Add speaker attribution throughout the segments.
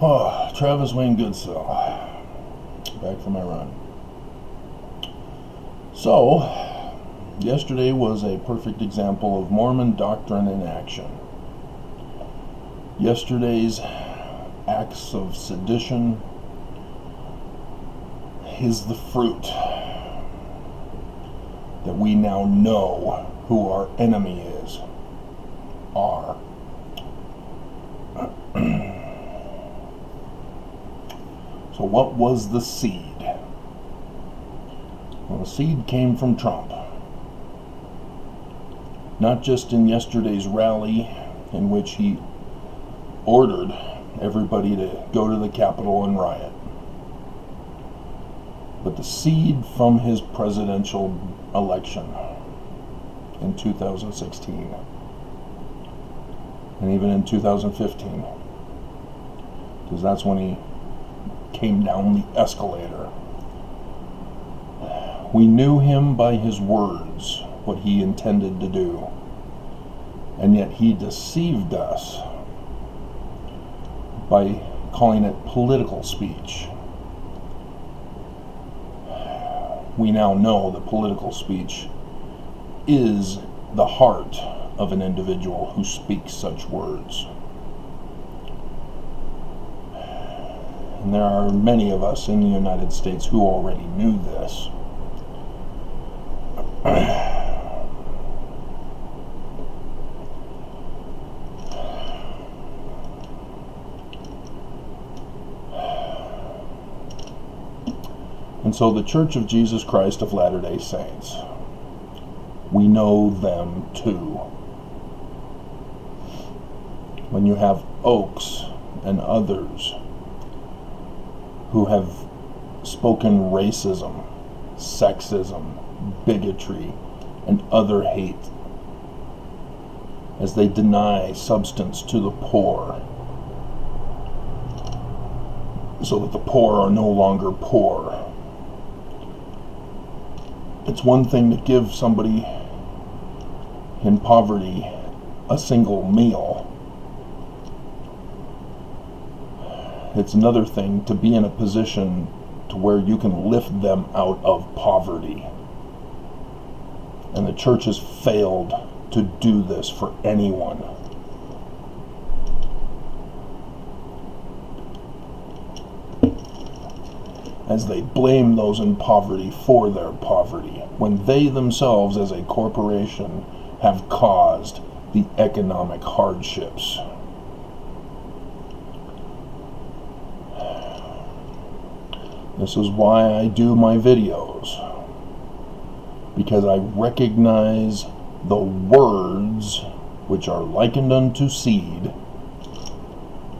Speaker 1: Oh, Travis Wayne Goodsell. Back from my run. So, yesterday was a perfect example of Mormon doctrine in action. Yesterday's acts of sedition is the fruit that we now know who our enemy is. So what was the seed? Well, the seed came from Trump. Not just in yesterday's rally in which he ordered everybody to go to the Capitol and riot, but the seed from his presidential election in 2016 and even in 2015, because that's when he came down the escalator. We knew him by his words, what he intended to do, and yet he deceived us by calling it political speech. We now know that political speech is the heart of an individual who speaks such words. And there are many of us in the United States who already knew this. And so the Church of Jesus Christ of Latter-day Saints, we know them too. When you have Oaks and others who have spoken racism, sexism, bigotry, and other hate as they deny substance to the poor, so that the poor are no longer poor. It's one thing to give somebody in poverty a single meal. It's another thing to be in a position to where you can lift them out of poverty. And the church has failed to do this for anyone. As they blame those in poverty for their poverty, when they themselves as a corporation have caused the economic hardships. This is why I do my videos, because I recognize the words which are likened unto seed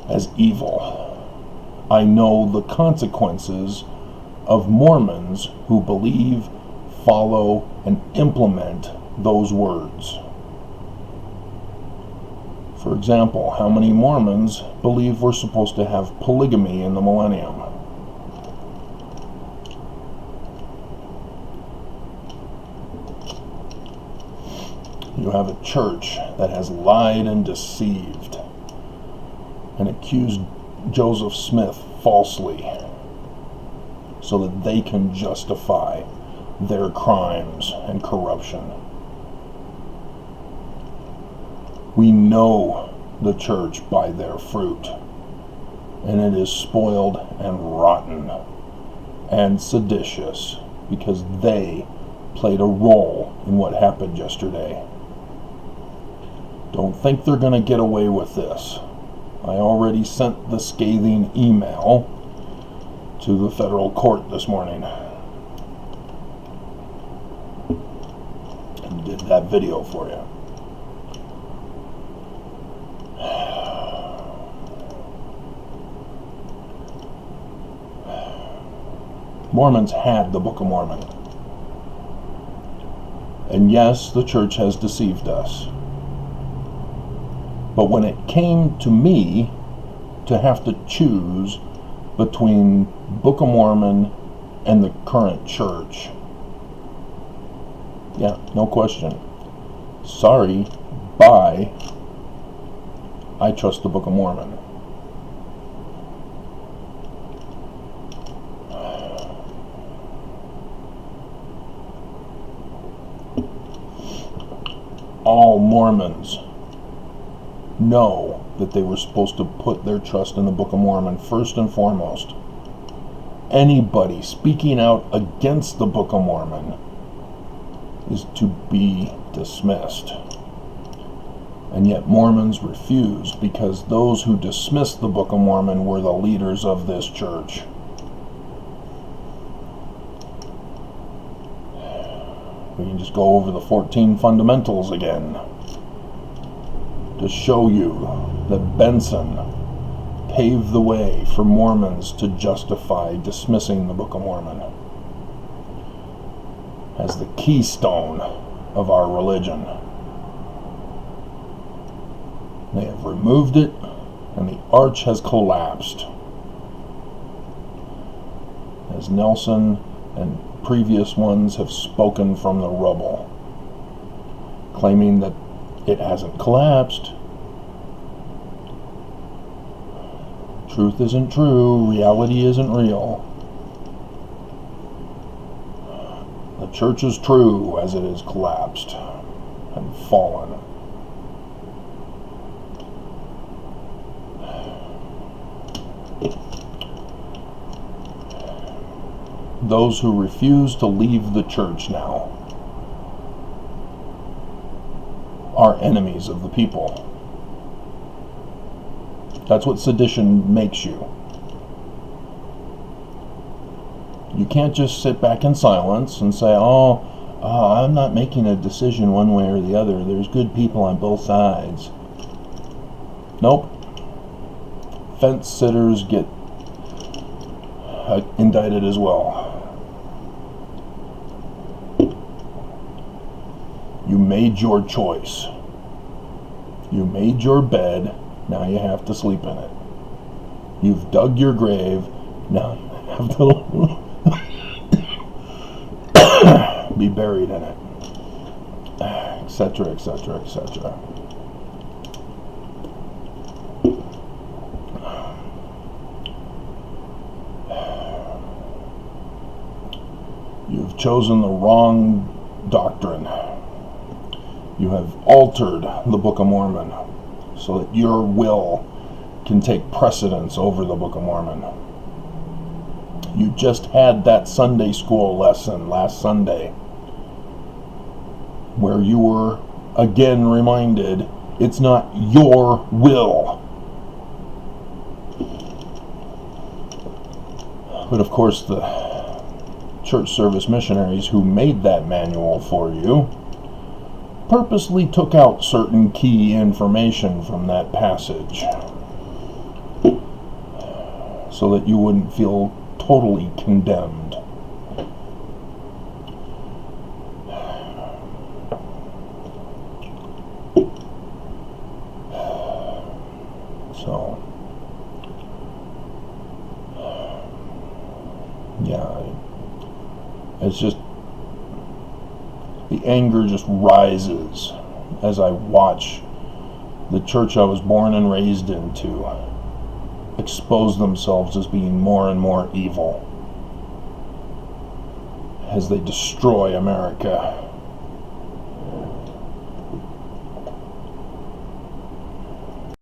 Speaker 1: as evil. I know the consequences of Mormons who believe, follow, and implement those words. For example, how many Mormons believe we're supposed to have polygamy in the millennium? You have a church that has lied and deceived and accused Joseph Smith falsely so that they can justify their crimes and corruption. We know the church by their fruit, and it is spoiled and rotten and seditious because they played a role in what happened yesterday. Don't think they're going to get away with this. I already sent the scathing email to the federal court this morning and did that video for you. Mormons had the Book of Mormon. And yes, the church has deceived us. But when it came to me to have to choose between Book of Mormon and the current church, yeah, no question. Sorry, bye. I trust the Book of Mormon. All Mormons know that they were supposed to put their trust in the Book of Mormon first and foremost. Anybody speaking out against the Book of Mormon is to be dismissed. And yet Mormons refused, because those who dismissed the Book of Mormon were the leaders of this church. We can just go over the 14 fundamentals again to show you that Benson paved the way for Mormons to justify dismissing the Book of Mormon as the keystone of our religion. They have removed it, and the arch has collapsed. As Nelson and previous ones have spoken from the rubble, claiming that it hasn't collapsed. Truth isn't true, reality isn't real. The church is true as it is collapsed and fallen. Those who refuse to leave the church now are enemies of the people. That's what sedition makes you. You can't just sit back in silence and say, I'm not making a decision one way or the other. There's good people on both sides. Nope. Fence sitters get indicted as well. You made your choice. You made your bed, now you have to sleep in it. You've dug your grave, now you have to be buried in it. Etc., etc., etc. You've chosen the wrong doctrine. You have altered the Book of Mormon so that your will can take precedence over the Book of Mormon. You just had that Sunday school lesson last Sunday where you were again reminded it's not your will. But of course the church service missionaries who made that manual for you purposely took out certain key information from that passage so that you wouldn't feel totally condemned. So, yeah, it's just, the anger just rises as I watch the church I was born and raised into expose themselves as being more and more evil as they destroy America.